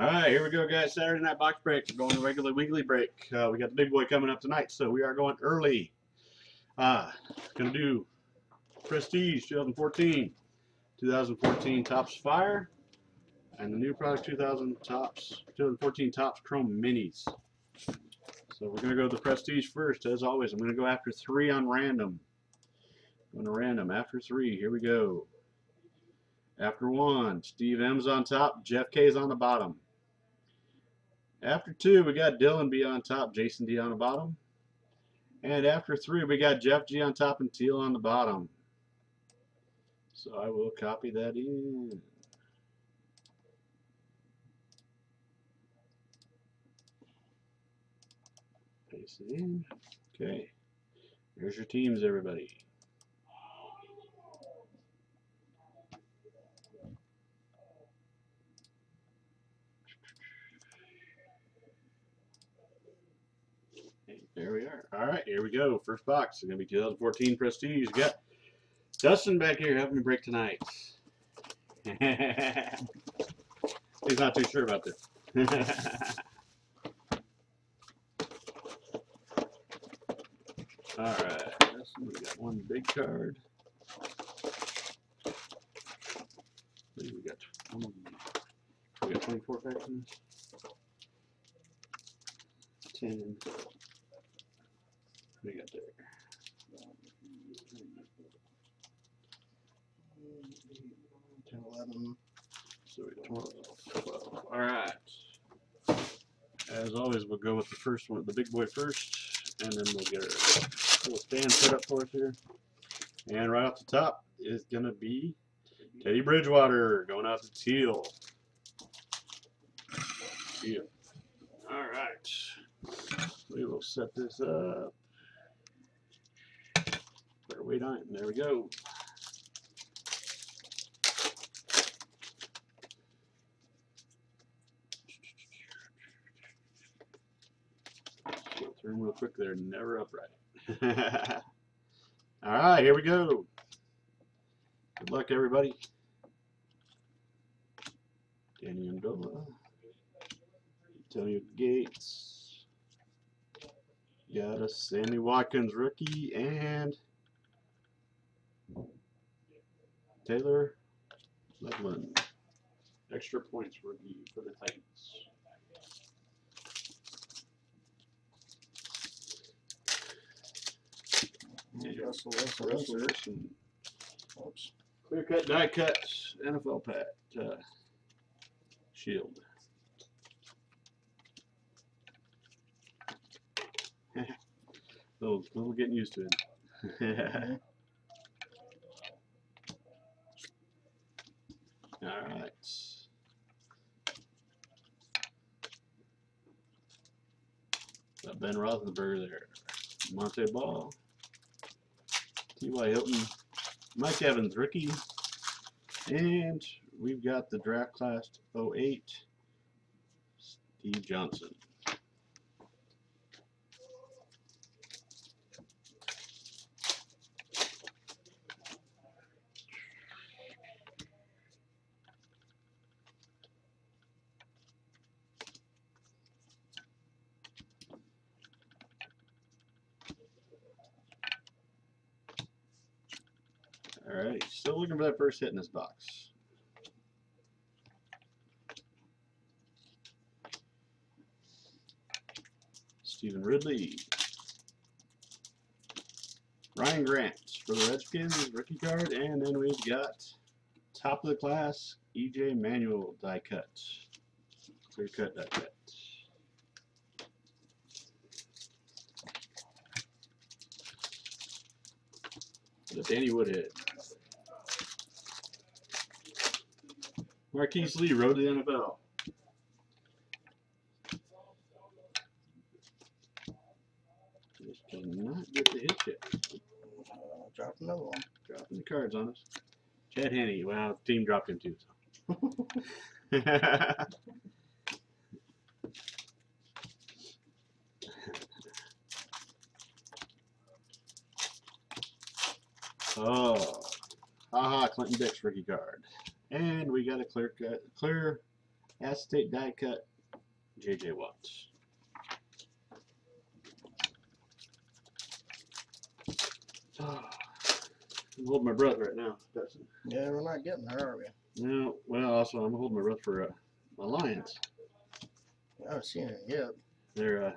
All right, here we go, guys. Saturday night box break. We're going to regular weekly break. We got the big boy coming up tonight, so we are going early. Gonna do Prestige 2014 Topps Fire, and the new product 2014 Topps Chrome Minis. So we're gonna go to the Prestige first, as always. I'm gonna go after 3 on random. Going to random after 3. Here we go. After 1, Steve M's on top, Jeff K's on the bottom. After 2, we got Dylan B on top, Jason D on the bottom. And after 3, we got Jeff G on top and Teal on the bottom. So I will copy that in. Paste it in. Okay. Here's your teams, everybody. There we are. All right, here we go. First box is going to be 2014 Prestige. You got Dustin back here having a break tonight. He's not too sure about this. All right, Dustin, we got one big card. We got 24 packs in this. 10. We got there. 10, 11. So we got 12. All right. As always, we'll go with the first one, the big boy first, and then we'll get our little stand set up for us here. And right off the top is gonna be Teddy Bridgewater going out to Teal. Teal. All right. We will set this up. Put our weight on it, and there we go. Go through them real quick. They're never upright. All right, here we go. Good luck, everybody. Danny Amendola, Antonio Gates. Got a Sammy Watkins rookie and Taylor Ledlin. Extra points rookie for the Titans. Russell Wilson. Clear cut, die cut, NFL pack. Shield. little getting used to it. All right. Got Ben Roethlisberger there. Monte Ball. T.Y. Hilton. Mike Evans rookie. And we've got the draft class 08. Steve Johnson. Alright, still looking for that first hit in this box. Stephen Ridley. Ryan Grant for the Redskins, rookie card. And then we've got top of the class, E.J. Manuel die cut. Clear cut die cut. The Danny Woodhead. Marquise Lee, road to the NFL. Just cannot get the hit yet. Drop another one. Dropping the cards on us. Chad Henne. Wow, the team dropped him too. So. Oh, haha, Clinton Dix rookie card. And we got a clear acetate die cut, J.J. Watt. I'm holding my breath right now. Yeah, we're not getting there, are we? No, well, also I'm holding my breath for my Lions. I haven't seen it yet. They're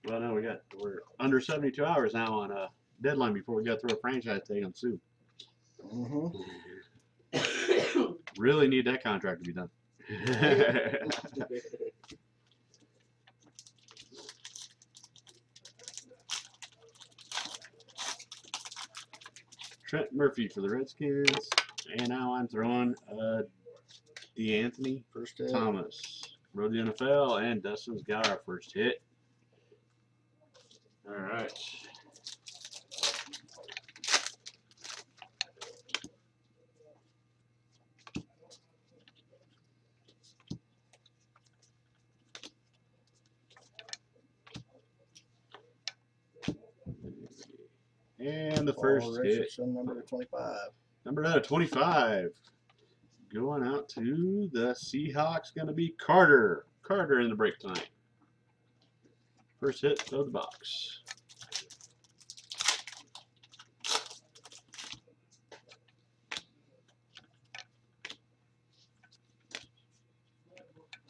well, no, we're under 72 hours now on deadline before we got to throw a franchise tag on Sue. Really need that contract to be done. Trent Murphy for the Redskins, and now I'm throwing DeAnthony First hit. Thomas. Rode the NFL, and Dustin's got our first hit. All right. And the first hit. Richardson, number 25. Number 25. Going out to the Seahawks, going to be Carter. Carter in the break tonight. First hit of the box.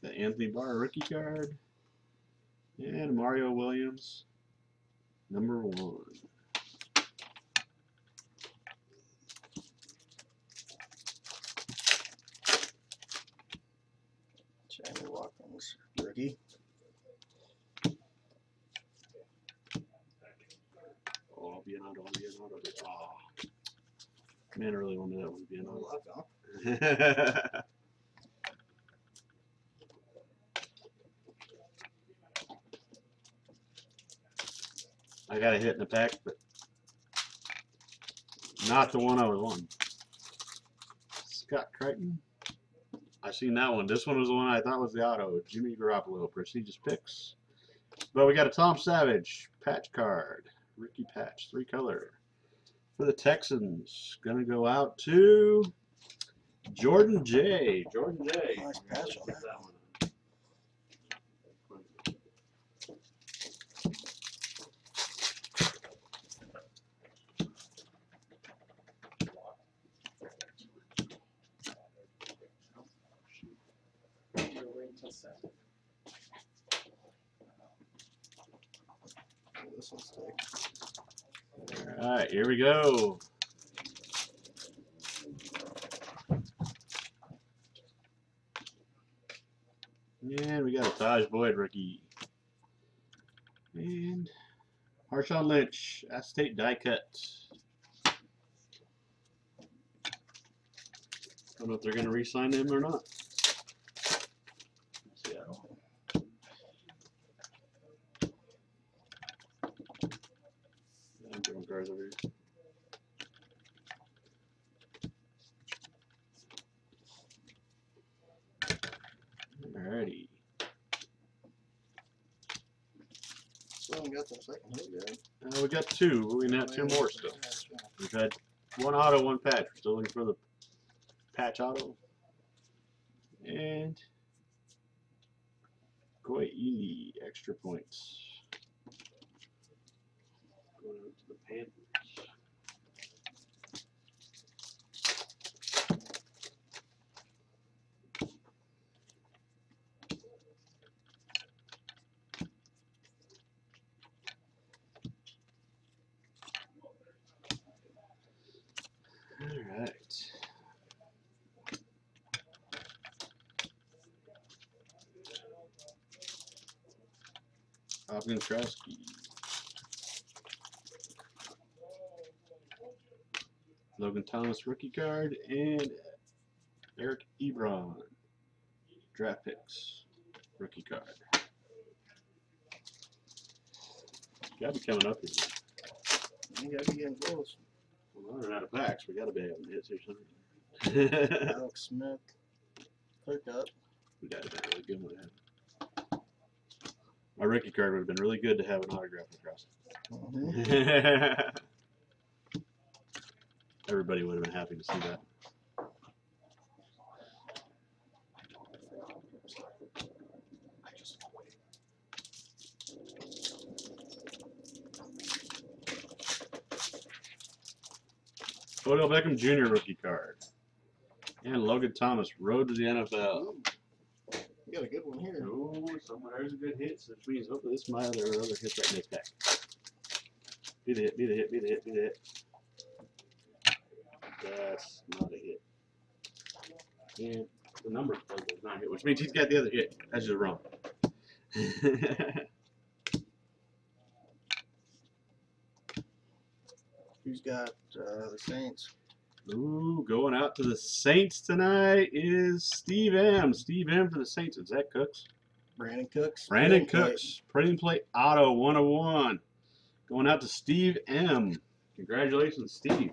The Anthony Barr rookie card. And Mario Williams, number 1. Jamie Watkins, rookie. Oh, I'll be an auto. Oh. Man, I really wanted that one to be an auto. I got a hit in the pack, but not the one I was wanting. Scott Crichton. I've seen that one. This one was the one I thought was the auto. Jimmy Garoppolo, prestigious picks. But we got a Tom Savage patch card. Rookie patch, 3-color. For the Texans, gonna go out to Jordan J. Jordan J. Nice patch on that. one. This one's thick. All right, here we go. And we got a Taj Boyd rookie. And Marshawn Lynch, acetate die cut. Don't know if they're going to re-sign him or not. Seattle. I'm doing cards over here. Alrighty. Still haven't got the second hit yet. We got 2, but we got 2 more still. We've had 1 auto, 1 patch. We're still looking for the patch auto. And Goy Ely, extra points. Going out to the Panthers. All right. Hopkins Krowski. Logan Thomas rookie card and Eric Ebron draft picks rookie card. Gotta be coming up here. You gotta be getting close. Well, we're out of packs. We gotta be able to hit here something. Alex Smith, clear cut. We got a really good one. My rookie card would have been really good to have an autograph across it. Everybody would have been happy to see that. Odell Beckham Jr. rookie card. And Logan Thomas, road to the NFL. Ooh, you got a good one here. Oh, somewhere's a good hit, which means hopefully this is my other hits right in this pack. Be the hit, be the hit, be the hit, be the hit. That's not a hit. And the number plate is not a hit, which means he's got the other hit. That's just wrong. Who's got the Saints? Ooh, going out to the Saints tonight is Steve M. Steve M for the Saints. Is that Cooks? Brandon Cooks. Brandon Cooks. Printing plate auto 101. Going out to Steve M. Congratulations, Steve.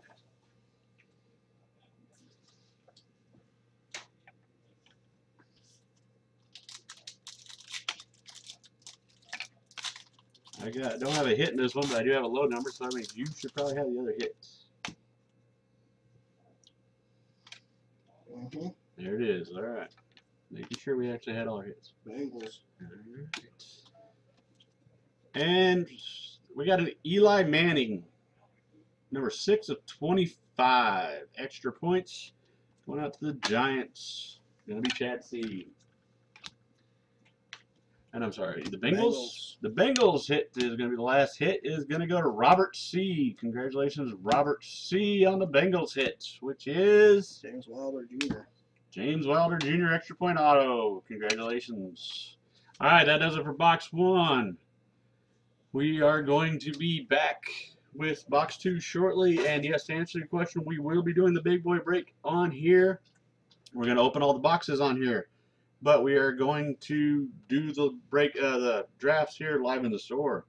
Don't have a hit in this one, but I do have a low number, so that means you should probably have the other hit. There it is. All right. Making sure we actually had all our hits. Bengals. All right. And we got an Eli Manning, number 6 of 25. Extra points. Going out to the Giants. Gonna be Chad C. And I'm sorry, the Bengals. The Bengals hit is going to be the last hit. Is going to go to Robert C. Congratulations, Robert C. on the Bengals hit, which is James Wilder Jr. James Wilder Jr. extra point auto. Congratulations. All right, that does it for box 1. We are going to be back with box 2 shortly. And yes, to answer your question, we will be doing the big boy break on here. We're going to open all the boxes on here. But we are going to do the drafts here live in the store.